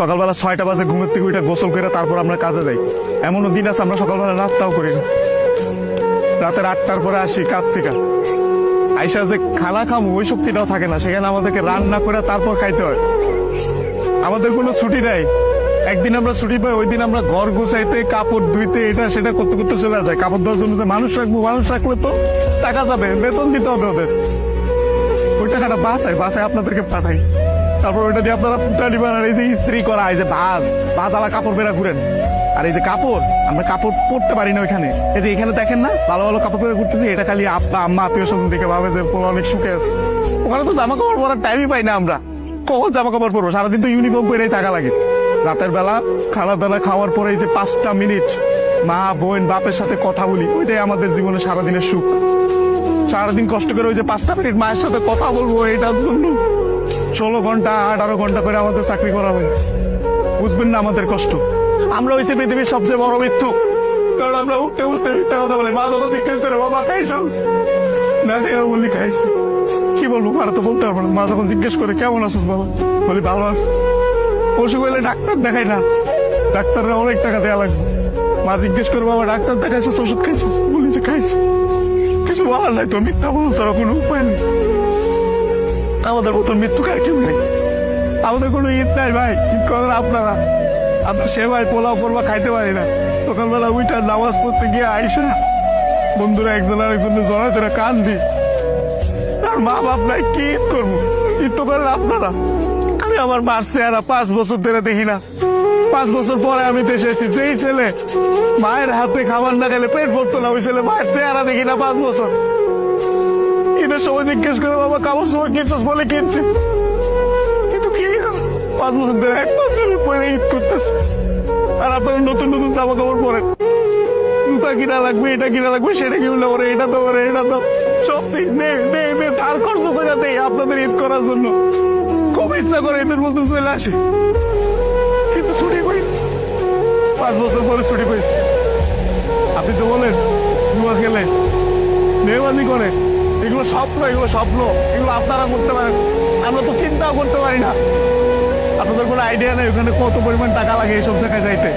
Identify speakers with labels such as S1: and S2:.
S1: সকালবেলা 6টা বাজে ঘুমের থেকে উঠে গোসল করে তারপর আমরা কাজে যাই। এমনও দিন আছে আমরা সকালবেলা নাস্তাও করি না। রাতের 8টার পরে আসি কাজ থেকে, আইসা যে খানা খামো ওই শক্তিটাও থাকে না, সেখানে আমাদেরকে রান্না করে তারপর খাইতে হয়। আমাদের কোনো ছুটি নাই। একদিন আমরা ছুটি পাই, ওই দিন আমরা ঘর গুছাইতে, কাপড় ধুইতে, এটা সেটা করতে করতে চলে যায়। কাপড় ধোয়ার জন্য যে মানুষ রাখবো, মানুষ রাখলে তো টাকা যাবে, বেতন দিতে হবে ওদের। ওই টাকাটা বাসায় আপনাদেরকে পাঠাই, তারপর ওইটা দিয়ে আপনারা ফুটানি বানান। এই যে ইস্ত্রি করা, এই যে ভাজ আলা কাপড় বেড়া ঘুরেন। আর এই যে কাপড়, আমরা কাপড় পরতে পারি না ওইখানে। এই যে এখানে দেখেন না ভালো ভালো কাপড় পরে ঘুরতেছি, এটা খালি আব্বা আম্মা আত্মীয় স্বজন দেখে ভাবে যে পোলা অনেক সুখে আছে। ওখানে তো জামা কাপড় পরার টাইমই পাই না আমরা। কখন জামা কাপড় পরবো? সারাদিন তো ইউনিফর্ম পরেই থাকা লাগে। রাতের বেলা বেলা খাওয়ার পরে এই যে 5টা মিনিট মা বোন বাপের সাথে কথা বলি, ওইটাই আমাদের জীবনে সারাদিনের সুখ। সারাদিন কষ্ট করে ওই যে 5টা মিনিট মায়ের সাথে কথা বলবো, এটার জন্য 16 ঘন্টা 18 ঘন্টা করে আমাদের চাকরি করা হয়। বুঝবেন না আমাদের কষ্ট। আমরা হচ্ছে পৃথিবীর সবচেয়ে বড় মৃত্যু, কারণ আমরা উঠতে উঠতে মিথ্যা কথা বলি। মা যখন জিজ্ঞেস করে বাবা খাইছো না, বলি খাইছি। কি বলবো, মারা তো বলতে পারবো না। মা যখন জিজ্ঞেস করে কেমন আছিস বাবা, বলি ভালো আছি। অসুখ হইলে ডাক্তার দেখাই না, ডাক্তাররা অনেক টাকা দেওয়া লাগবে। মা জিজ্ঞেস করে বাবা ডাক্তার দেখাইছিস, ওষুধ খাইছিস, বলি যে খাইছি। কিছু বলার নাই তো, মিথ্যা বলো ছাড়া কোনো উপায় নেই। আমাদের মতন মৃত্যু কার কেউ নেই। আমাদের কোনো ঈদ নাই ভাই, ঈদ করেন আপনারা। আমরা সেবাই পোলাও পরবা খাইতে পারি না। সকালবেলা উইটার নামাজ পড়তে গিয়ে আইসা বন্ধুরা একজন আরেকজনের জড়ায় ধরে কান দিই। আর মা বাপ নাই, কি ঈদ করবো? ঈদ তো করেন আপনারা। আমি আমার মার চেহারা 5 বছর ধরে দেখি না। 5 বছর পরে আমি দেশে এসেছি। যেই ছেলে মায়ের হাতে খাবার না খেলে পেট ভরতো না, ওই ছেলে মায়ের চেহারা দেখি না 5 বছর। ঈদের সময় জিজ্ঞেস করে বাবা কাপড় সময় কিনছিস, বলে কিনছি, কিন্তু কিনি না। 5 বছর ধরে 1 বছরের পরে ঈদ করতেছে। আর আপনারা নতুন নতুন জামা কাপড় পরেন, জুতা কিনা লাগবে, এটা কিনা লাগবে, সেটা কিনলে পরে এটা তো করে, এটা তো সব ধার খরচ করে দেয় আপনাদের ঈদ করার জন্য। খুব ইচ্ছা করে ঈদের মধ্যে চলে আসে, কিন্তু ছুটি পাই। 5 বছর পরে ছুটি পাইছি। আপনি তো বলেন জুয়া খেলে, মেহমানি করে, এগুলো স্বপ্ন, এগুলো স্বপ্ন, এগুলো আপনারা করতে পারেন, আমরা তো চিন্তাও করতে পারি না। আপনাদের কোনো আইডিয়া নেই ওখানে কত পরিমাণ টাকা লাগে এইসব জায়গায় যাইতে।